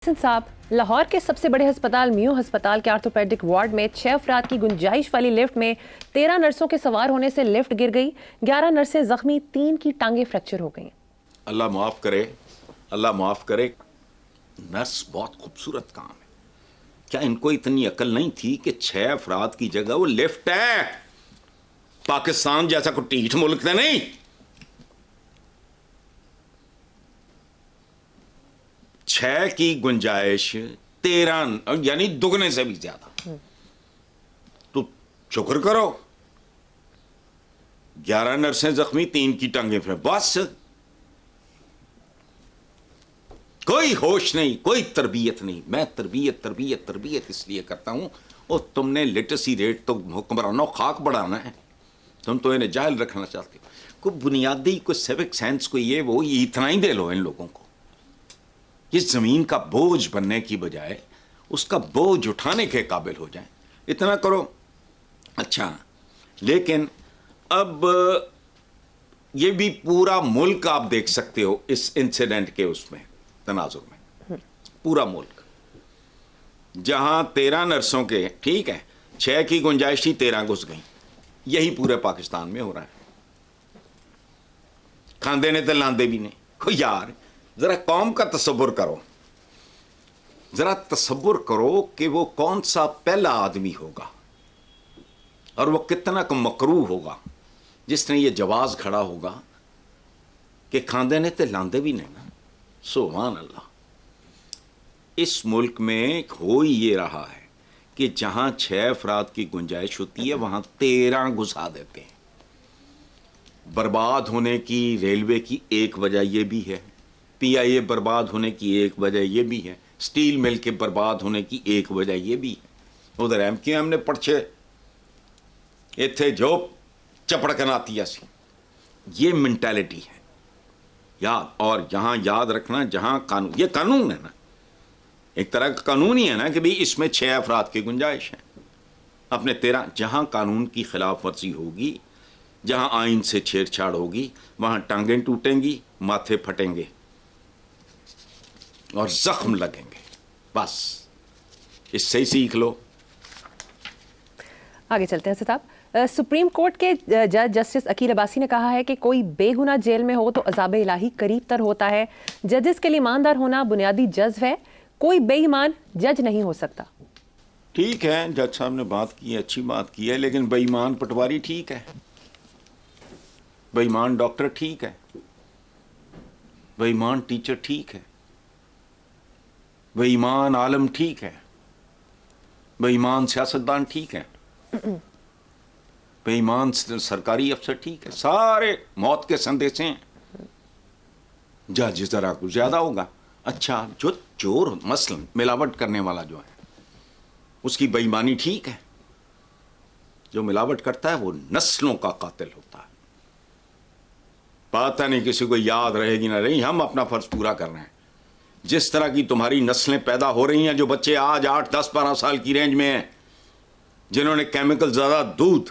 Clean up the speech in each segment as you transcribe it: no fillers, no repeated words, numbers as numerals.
साहब, लाहौर के सबसे बड़े अस्पताल मियो अस्पताल के आर्थोपेडिक वार्ड में 6 अफराद की गुंजाइश वाली लिफ्ट में 13 नर्सों के सवार होने से लिफ्ट गिर गई। 11 नर्सें जख्मी, 3 की टांगें फ्रैक्चर हो गईं। अल्लाह माफ करे, अल्लाह माफ करे। नर्स बहुत खूबसूरत काम है। क्या इनको इतनी अकल नहीं थी कि 6 अफराद की जगह वो लिफ्ट है? पाकिस्तान जैसा कोई टीठ मुल्क है नहीं। छह की गुंजाइश 13 यानी दुगने से भी ज्यादा। तो शुक्र करो, 11 नर्सें जख्मी, 3 की टांगें फिर बस। कोई होश नहीं, कोई तरबियत नहीं। मैं तरबियत तरबियत तरबियत इसलिए करता हूं, और तुमने लिटरेसी रेट तो हुक्मरानों खाक बढ़ाना है। तुम तो इन्हें जाहिल रखना चाहते हो। कोई बुनियादी, कोई सिविक सेंस, कोई ये वो, ये इतना ही दे लो इन लोगों को। इस जमीन का बोझ बनने की बजाय उसका बोझ उठाने के काबिल हो जाए, इतना करो। अच्छा, लेकिन अब ये भी पूरा मुल्क आप देख सकते हो इस इंसिडेंट के उसमें तनाजुर में। पूरा मुल्क, जहां 13 नर्सों के, ठीक है, 6 की गुंजाइश थी, 13 घुस गई। यही पूरे पाकिस्तान में हो रहा है। खांदे ने तो लांदे भी नहीं। हो यार, जरा कौम का तसव्वुर करो, जरा तसव्वुर करो कि वो कौन सा पहला आदमी होगा और वो कितना मकरू होगा जिसने ये जवाज खड़ा होगा कि खांदे ने ते लांदे भी नहीं ना। सुभान अल्लाह। इस मुल्क में हो ही ये रहा है कि जहां 6 अफराद की गुंजाइश होती है वहां 13 घुसा देते हैं। बर्बाद होने की रेलवे की एक वजह यह भी है, PIA बर्बाद होने की एक वजह यह भी है, स्टील मिल के बर्बाद होने की एक वजह यह भी है। उधर MQM ने पड़छे इत्थे जो चपड़कनाती सी, ये मेंटालिटी है याद। और यहां याद रखना, जहां कानून, ये कानून है ना, एक तरह का कानून ही है ना कि भाई इसमें 6 अफराद की गुंजाइश है, अपने 13। जहां कानून की खिलाफ वर्जी होगी, जहां आइन से छेड़छाड़ होगी, वहां टांगें टूटेंगी, माथे फटेंगे और जख्म लगेंगे। बस इससे ही सीख लो। आगे चलते हैं साहब। सुप्रीम कोर्ट के जज जस्टिस अकील अब्बासी ने कहा है कि कोई बेगुनाह जेल में हो तो अज़ाब इलाही करीब तर होता है। जजेस के लिए ईमानदार होना बुनियादी जज्ब है। कोई बेईमान जज नहीं हो सकता। ठीक है, जज साहब ने बात की है, अच्छी बात की है, लेकिन बेईमान पटवारी ठीक है, बेईमान डॉक्टर ठीक है, बेईमान टीचर ठीक है, बेईमान आलम ठीक है, बेईमान सियासतदान ठीक है, बेईमान सरकारी अफसर ठीक है। सारे मौत के संदेशे हैं। जज जरा कुछ ज्यादा होगा। अच्छा, जो चोर मसलन मिलावट करने वाला जो है उसकी बेईमानी ठीक है। जो मिलावट करता है वो नस्लों का कातिल होता है। पता नहीं किसी को याद रहेगी ना रही, हम अपना फर्ज पूरा कर रहे हैं। जिस तरह की तुम्हारी नस्लें पैदा हो रही हैं, जो बच्चे आज 8, 10, 12 साल की रेंज में हैं, जिन्होंने केमिकल ज्यादा दूध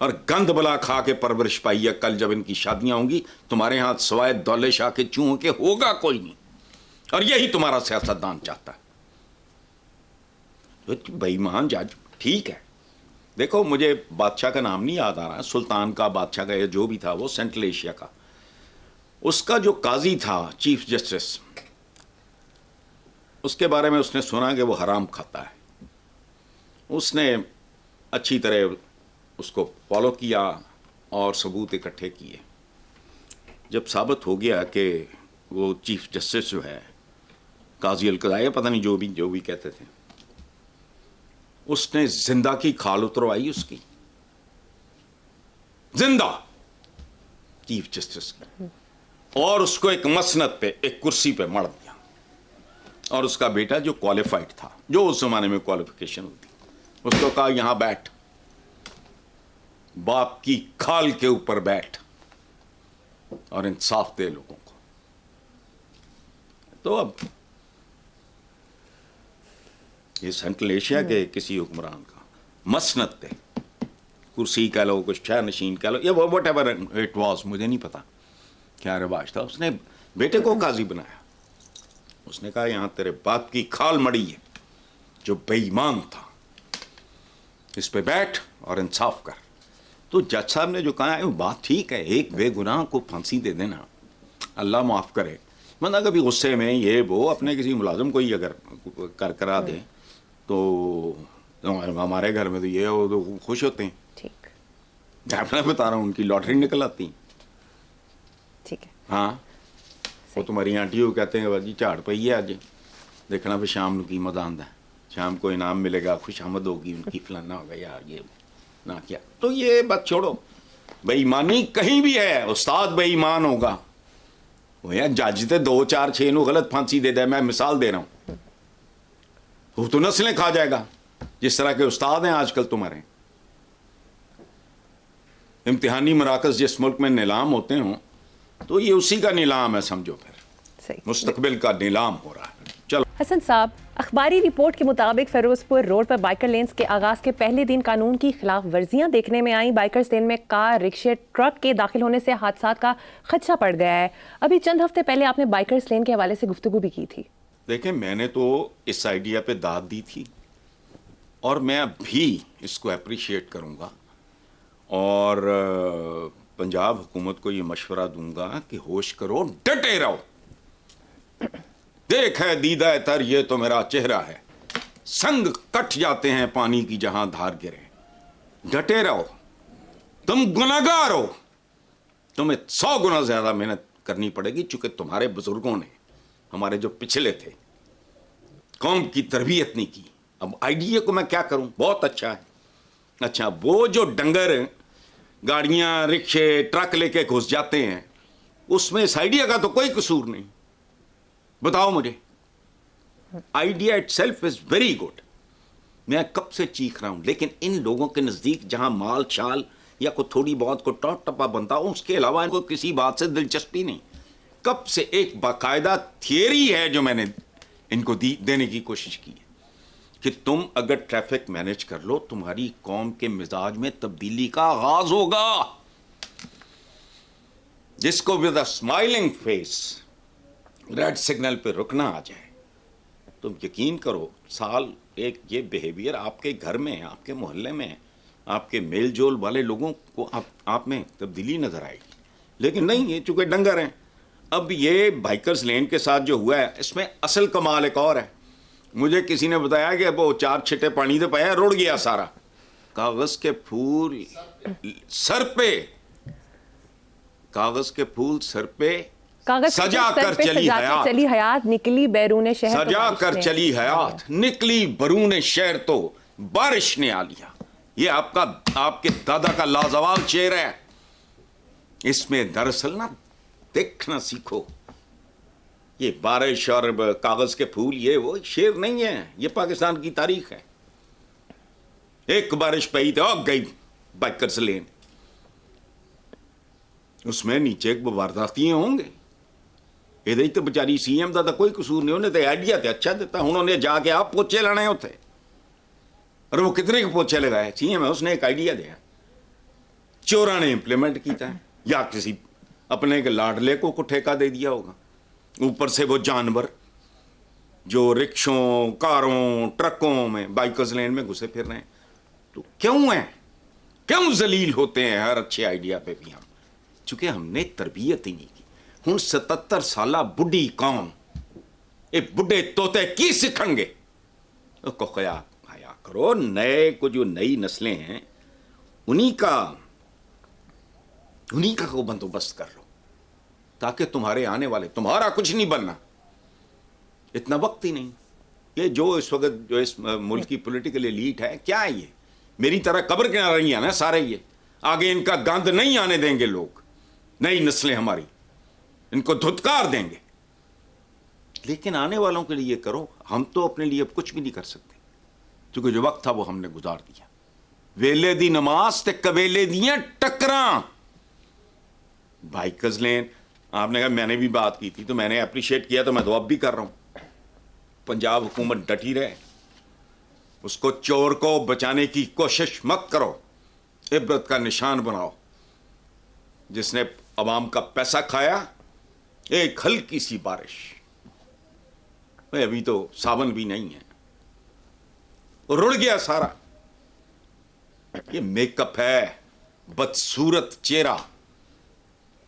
और गंद बला खा के परवरिश पाई है, कल जब इनकी शादियां होंगी तुम्हारे यहां सवाए दौले शाह के चूहों के होगा कोई नहीं। और यही तुम्हारा सियासतदान चाहता है। तो बेईमान जज ठीक है। देखो, मुझे बादशाह का नाम नहीं याद आ रहा, सुल्तान का, बादशाह का, या जो भी था वो, सेंट्रल एशिया का, उसका जो काजी था, चीफ जस्टिस, उसके बारे में उसने सुना कि वो हराम खाता है। उसने अच्छी तरह उसको फॉलो किया और सबूत इकट्ठे किए। जब साबित हो गया कि वो चीफ जस्टिस जो है, काजी अल-क़ज़ाई, पता नहीं जो भी कहते थे, उसने जिंदा की खाल उतरवाई उसकी, जिंदा चीफ जस्टिस की, और उसको एक मसनद पे, एक कुर्सी पे मढ़ दिया। और उसका बेटा जो क्वालिफाइड था, जो उस जमाने में क्वालिफिकेशन होती, उसको कहा यहां बैठ, बाप की खाल के ऊपर बैठ और इंसाफ दे लोगों को। तो अब ये सेंट्रल एशिया के किसी हुक्मरान का मसनद पे, कुर्सी कह लो, कुछ शह नशीन कह लो, या वट एवर इट वॉज, मुझे नहीं पता क्या रिवाज था, उसने बेटे को काजी बनाया। उसने कहा यहाँ तेरे बाप की खाल मड़ी है जो बेईमान था, इस पे बैठ और इंसाफ कर। तो जज साहब ने जो कहा है वो बात ठीक है, एक बेगुनाह को फांसी दे देना, अल्लाह माफ़ करे, वरना कभी गुस्से में ये वो अपने किसी मुलाजिम को ही अगर करा दे तो हमारे घर में तो ये हो तो खुश होते हैं। ठीक, मैं बता रहा हूँ उनकी लॉटरी निकल आती। ठीक है। हाँ, वो तुम्हारी आंटी को कहते हैं जी झाड़ पई है अज, देखना फिर शाम को कीमत आंदा है, शाम को इनाम मिलेगा, खुशामद होगी उनकी, फलाना होगा, यार ये ना क्या। तो ये बात छोड़ो, बेईमानी कहीं भी है, उस्ताद बेईमान होगा वो यार जज तो 2 4 6 ਨੂੰ गलत फांसी दे दे, मैं मिसाल दे रहा हूँ, वो तो नस्लें खा जाएगा जिस तरह के उस्ताद हैं आजकल तुम्हारे। इम्तिहानी मराकज जिस मुल्क में नीलाम होते हों तो ये उसी का नीलाम है, समझो फिर सही, मुस्तकबिल का नीलाम हो रहा है। चलो हसन साहब, अखबारी रिपोर्ट के मुताबिक फिरोजपुर रोड पर बाइकर लेन्स के आगाज के पहले दिन कानून की खिलाफ वर्जियां देखने में आई। बाइकर्स लेन में कार, रिक्शे, ट्रक के दाखिल होने से हादसात का खदशा पड़ गया है। अभी चंद हफ्ते पहले आपने बाइकर्स लेन के हवाले से गुफ्तगू भी की थी। देखें, मैंने तो इस आइडिया पे दाद दी थी और मैं अब भी इसको अप्रिशिएट करूंगा और पंजाब हुकूमत को ये मशवरा दूंगा कि होश करो, डटे रहो। देख है दीदा तर ये तो मेरा चेहरा है, संग कट जाते हैं पानी की जहां धार गिरे। डटे रहो, तुम गुनहगार हो, तुम्हें 100 गुना ज्यादा मेहनत करनी पड़ेगी, चूंकि तुम्हारे बुजुर्गों ने, हमारे जो पिछले थे, कौम की तरबियत नहीं की। अब आइडिया को मैं क्या करूं, बहुत अच्छा है। अच्छा, वो जो डंगर गाड़ियां, रिक्शे, ट्रक लेके घुस जाते हैं, उसमें इस आइडिया का तो कोई कसूर नहीं। बताओ मुझे, idea itself is very good, मैं कब से चीख रहा हूं, लेकिन इन लोगों के नजदीक जहां माल शाल या कोई थोड़ी बहुत को टॉप टप्पा बनता हो, उसके अलावा इनको किसी बात से दिलचस्पी नहीं। कब से एक बाकायदा थियरी है जो मैंने इनको देने की कोशिश की है कि तुम अगर ट्रैफिक मैनेज कर लो, तुम्हारी कौम के मिजाज में तब्दीली का आगाज होगा। जिसको with a smiling face red signal पे रुकना आ जाए, तुम यकीन करो साल एक ये बिहेवियर आपके घर में, आपके मोहल्ले में, आपके मेल जोल वाले लोगों को आप में तब्दीली नजर आएगी। लेकिन नहीं, ये चूंकि डंगर हैं। अब ये बाइकर्स लेन के साथ जो हुआ है, इसमें असल कमाल एक और है। मुझे किसी ने बताया कि वो 4 छिटे पानी दे पाया, रुड़ गया सारा, कागज के फूल सर पे, कागज के फूल सर पे सजा कर चली हयात, निकली बैरून शहर, सजा कर चली हयात, निकली बैरून शहर तो बारिश ने आ लिया। ये आपके दादा का लाजवाब शेर है। इसमें दरअसल ना देखना सीखो, ये बारिश और कागज के फूल ये वो शेर नहीं है, ये पाकिस्तान की तारीख है। एक बारिश पई तो गई बाइकर्स लेन, उसमें नीचे वारदातियां होंगे। ਇਹਦੇ तो बेचारी सीएम का तो कोई कसूर नहीं, उन्हें तो आइडिया तो अच्छा दिता, हूँ उन्हें जाके आप पोचे लाने उथे, और वो कितने के पोचे लगाए, सीएम है उसने एक आइडिया दिया, चोरा ने इंप्लीमेंट किया है, या किसी अपने के लाडले को ठेका दे दिया होगा। ऊपर से वो जानवर जो रिक्शों, कारों, ट्रकों में बाइकर्स लेन में घुसे फिर रहे हैं, तो क्यों जलील होते हैं हर अच्छे आइडिया पे भी हम, चूंकि हमने तरबियत ही नहीं की। हूँ 77 साला बुढ़ी कौम, ये बुढ़े तोते की सीखेंगे? को खया करो, नए को जो नई नस्लें हैं उन्हीं का को बंदोबस्त कर लो, ताकि तुम्हारे आने वाले, तुम्हारा कुछ नहीं बनना, इतना वक्त ही नहीं। ये जो इस वक्त जो इस मुल्क की पॉलिटिकल एलीट है, क्या है ये? मेरी तरह कब्र के ना रही है ना सारे, ये आगे इनका गंद नहीं आने देंगे लोग, नई नस्लें हमारी इनको धुतकार देंगे। लेकिन आने वालों के लिए करो, हम तो अपने लिए अब कुछ भी नहीं कर सकते, क्योंकि जो वक्त था वो हमने गुजार दिया। वेले दी नमाज ते कवेले दियां टकरां। बाइकर्स लेन, आपने कहा मैंने भी बात की थी तो मैंने अप्रिशिएट किया, तो मैं तो अब भी कर रहा हूं। पंजाब हुकूमत डटी रहे, उसको चोर को बचाने की कोशिश मत करो, इबरत का निशान बनाओ। जिसने अवाम का पैसा खाया, एक हल्की सी बारिश, भाई अभी तो सावन भी नहीं है, रुड़ गया सारा। ये मेकअप है, बदसूरत चेहरा,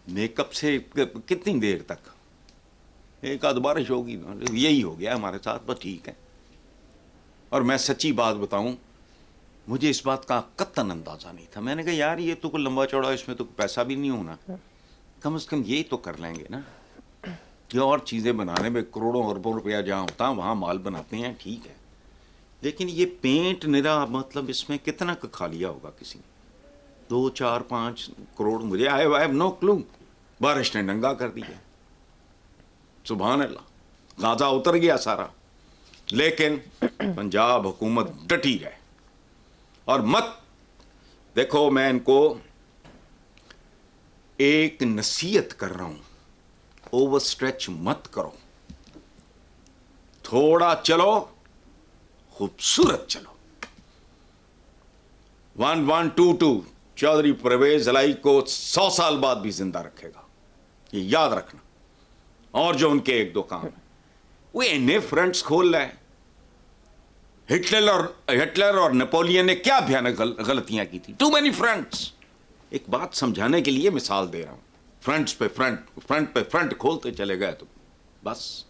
मेकअप से कितनी देर तक, एक आध बारिश होगी, यही हो गया हमारे साथ, बस ठीक है। और मैं सच्ची बात बताऊं, मुझे इस बात का कतन अंदाजा नहीं था। मैंने कहा यार ये तो कोई लंबा चौड़ा, इसमें तो पैसा भी नहीं होना, कम से कम ये तो कर लेंगे ना। ये और चीज़ें बनाने में करोड़ों अरबों रुपया जहाँ होता है वहाँ माल बनाते हैं, ठीक है, लेकिन ये पेंट निरा, मतलब इसमें कितना का खा लिया होगा किसी ने, 2, 4, 5 करोड़। मुझे आई हैव नो क्लू। बारिश ने नंगा कर दिया, सुभान अल्लाह, गाजा उतर गया सारा। लेकिन पंजाब हुकूमत डटी रहे। और मत देखो, मैं इनको एक नसीहत कर रहा हूं, ओवर स्ट्रेच मत करो, थोड़ा चलो, खूबसूरत चलो। 1122 चौधरी परवेज इलाही को 100 साल बाद भी जिंदा रखेगा, ये याद रखना। और जो उनके एक दो काम है, वो इन्हें फ्रंट्स खोल रहे हैं। हिटलर और नेपोलियन ने क्या भयानक गलतियां की थी, टू मेनी फ्रंट्स। एक बात समझाने के लिए मिसाल दे रहा हूं, फ्रंट पे फ्रंट खोलते चले गए तो बस